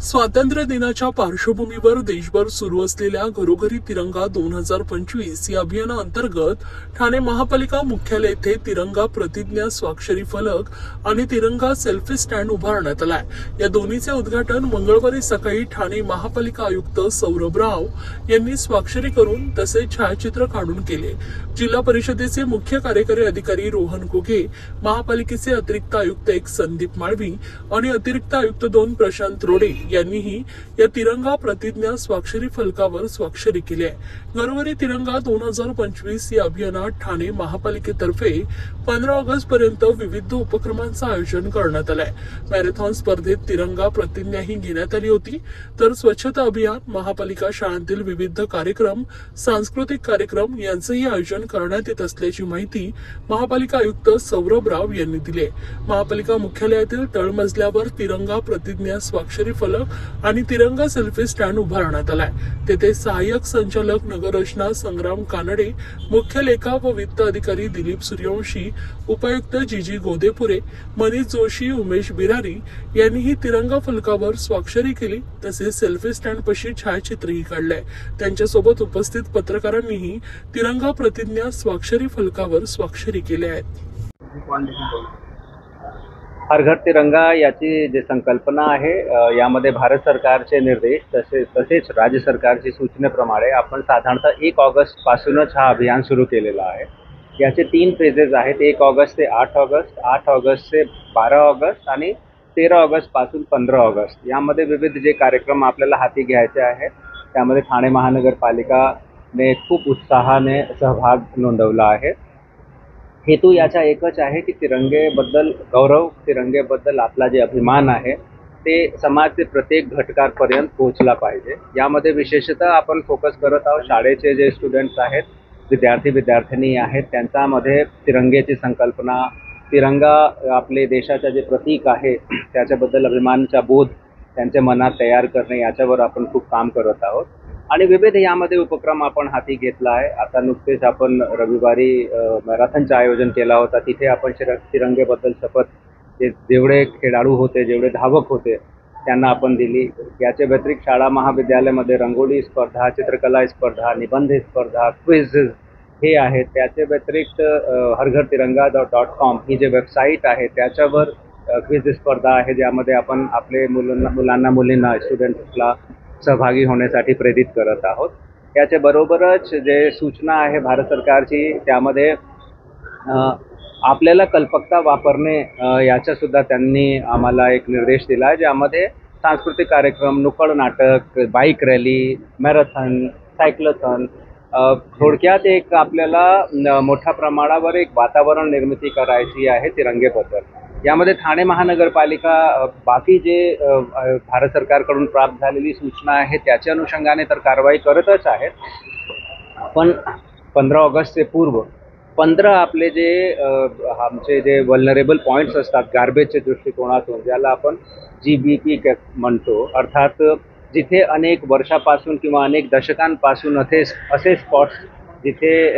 स्वातंत्र्य दिनाच्या पार्श्वभूमीवर देशभर सुरू असलेल्या घरोघरी तिरंगा 2025 या अभियानाअंतर्गत ठाणे महापालिका मुख्यालय येथे तिरंगा प्रतिज्ञा स्वाक्षरी फलक आणि तिरंगा सेल्फी स्टँड उभारण्यात आलाय। या दोन्हीचे उद्घाटन मंगळवारी सकाळी ठाणे महापालिका आयुक्त सौरभ राव यांनी स्वाक्षरी करून तसेच छायाचित्र काढून केले। जिल्हा परिषदेचे मुख्य कार्यकारी अधिकारी रोहन घुगे, महापालिकेचे अतिरिक्त आयुक्त 1 संदीप माळवी आणि अतिरिक्त आयुक्त 2 प्रशांत रोडे यांनीही या तिरंगा प्रतिज्ञा स्वाक्षरी फलकावर स्वाक्षरी केली आहे। घरोघरी तिरंगा 2025 या अभियानात ठाणे महापालिकेतर्फे 15 ऑगस्ट पर्यंत विविध उपक्रमांचं आयोजन करण्यात आलंय। मॅरेथॉन स्पर्धेत तिरंगा प्रतिज्ञाही घेण्यात आली होती, तर स्वच्छता अभियान, महापालिका शाळांतील विविध कार्यक्रम, सांस्कृतिक कार्यक्रम यांचंही आयोजन करण्यात येत असल्याची माहिती महापालिका आयुक्त सौरभ राव यांनी दिली। महापालिका मुख्यालयातील तळमजल्यावर तिरंगा प्रतिज्ञा स्वाक्षरी फलक आणि तिरंगा सेल्फी स्टँड उभारण्यात आलाय। तेथे सहाय्यक संचालक नगररचना संग्राम कानडे, मुख्य लेखा व वित्त अधिकारी दिलीप सूर्यवंशी, उपायुक्त जीजी गोदेपुरे, मनीष जोशी, उमेश बिरारी यांनीही तिरंगा फलकावर स्वाक्षरी केली। तसेच सेल्फी स्टँड पशी छायाचित्रही काढले। त्यांच्यासोबत उपस्थित पत्रकारांनीही तिरंगा प्रतिज्ञा स्वाक्षरी फलकावर स्वाक्षरी केल्या आहेत। हर घर तिरंगा याची जी संकल्पना आहे, यामध्ये भारत सरकारचे निर्देश तसेच राज्य सरकारची सूचनेप्रमाणे आपण साधारणतः 1 ऑगस्ट पासूनच हा अभियान सुरू केलेला आहे। याचे 3 फेजेस आहेत, 1 ऑगस्ट ते 8 ऑगस्ट, 8 ऑगस्ट ते 12 ऑगस्ट आणि 13 ऑगस्ट पासून 15 ऑगस्ट। यामध्ये विविध जे कार्यक्रम आपल्याला हाती घ्यायचे आहेत, त्यामध्ये ठाणे महानगरपालिकाने खूप उत्साहाने सहभाग नोंदवला आहे। हेतू याचा एकच आहे की तिरंगेबद्दल गौरव, तिरंगेबद्दल आपला जे अभिमान आहे ते समाजाचे प्रत्येक घटकापर्यंत पोहोचला पाहिजे। यामध्ये विशेषतः आपण फोकस करत आहोत शाळेचे जे स्टुडंट्स आहेत, विद्यार्थी आहेत, त्यांच्यामध्ये तिरंगेची संकल्पना, तिरंगा आपले देशाचे जे प्रतीक आहे त्याच्याबद्दल अभिमानाचा बोध त्यांच्या मनात तयार करणे, याच्यावर आपण खूप काम करत आहोत आणि विविध यामध्ये उपक्रम आपण हाती घेतला आहे। आता नुकतेच आपण रविवारी मॅरेथॉनचं आयोजन केला होता, तिथे आपण तिरंगेबद्दल शपथ जेवढे खेळाडू होते, जेवढे धावक होते त्यांना आपण दिली। याच्या व्यतिरिक्त शाळा महाविद्यालयामध्ये रंगोली स्पर्धा, चित्रकला स्पर्धा, निबंध स्पर्धा, क्विझ हे आहेत। त्याच्या व्यतिरिक्त हरघरतिरंगा.com ही जे वेबसाईट आहे त्याच्यावर क्विझ स्पर्धा आहे, ज्यामध्ये आपण आपले मुलींना स्टुडंट्सला सहभागी होण्यासाठी प्रेरित करत आहोत। याच्या बरोबरच जे सूचना आहे भारत सरकारची, त्यामध्ये आपल्याला कल्पकता वापरणे याचा सुद्धा त्यांनी आम्हाला एक निर्देश दिला आहे, ज्यामध्ये सांस्कृतिक कार्यक्रम, नुक्कड नाटक, बाईक रॅली, मॅरेथॉन, सायक्लोथॉन, थोडक्यात एक आपल्याला मोठ्या प्रमाणावर एक वातावरण निर्मिती करायची आहे तिरंगेबद्दल। यामध्ये ठाणे महानगरपालिका बाकी जे भारत सरकारकडून प्राप्त झालेली सूचना आहे त्याच्या अनुषंगाने तर कारवाई करतच आहेत, पण 15 ऑगस्टचे पूर्व 15 आपले जे आमचे जे वल्नरेबल पॉईंट्स असतात गार्बेजच्या दृष्टिकोनातून, ज्याला आपण GBP म्हणतो, अर्थात जिथे अनेक वर्षापासून किंवा अनेक दशकांपासून असे स्पॉट्स जिथे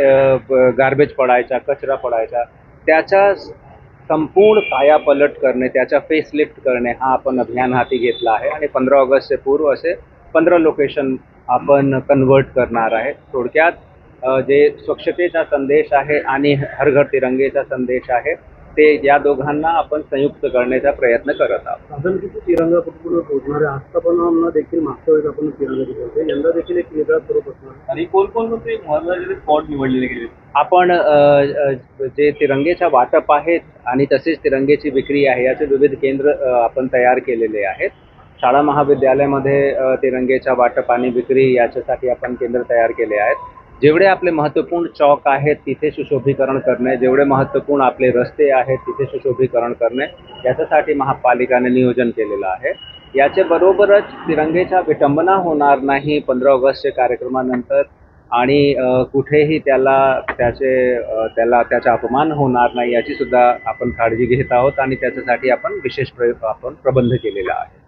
गार्बेज पडायचा, कचरा पडायचा, त्याच्या संपूर्ण कायापलट करणे, त्याचा फेसलिफ्ट करणे हा आपण अभियान हाती घेतला आहे आणि 15 ऑगस्टचे पूर्व असे 15 लोकेशन आपण कन्वर्ट करणार आहे। थोडक्यात जे स्वच्छतेचा संदेश आहे आणि हर घर तिरंगेचा संदेश आहे ते या दोघांना आपण संयुक्त करण्याचा प्रयत्न करत आहोत। साधारण किती तिरंगा कुठे पोहोचणार आहे? आजतापर्यंत देखील मागच्या वेळेस आपण तिरंगा दिले, यंदा देखील एक वेगळा स्वरूप असणार आणि कोणकोणते महत्त्वाचे स्पॉट निवडलेले गेले? आपण जे तिरंगेचा वाटप आहेत आणि तसेच तिरंगेची विक्री आहे याचे विविध केंद्र आपण तयार केलेले आहेत। शाळा महाविद्यालयामध्ये तिरंगेचा वाटप आणि विक्री याच्यासाठी आपण केंद्र तयार केले आहेत। जेवढे आपले महत्त्वपूर्ण चौक आहेत तिथे सुशोभीकरण करणे, जेवढे महत्त्वपूर्ण आपले रस्ते आहेत तिथे सुशोभीकरण करणे, याच्यासाठी महापालिकाने नियोजन केलेलं आहे। याच्या बरोबरच तिरंगेचा विटंबना होणार नाही 15 ऑगस्टच्या कार्यक्रमानंतर आणि कुठेही त्याचा अपमान होणार नाही याची सुद्धा आपण काळजी घेत आहोत आणि त्याच्यासाठी आपण विशेष प्रबंध केलेला आहे।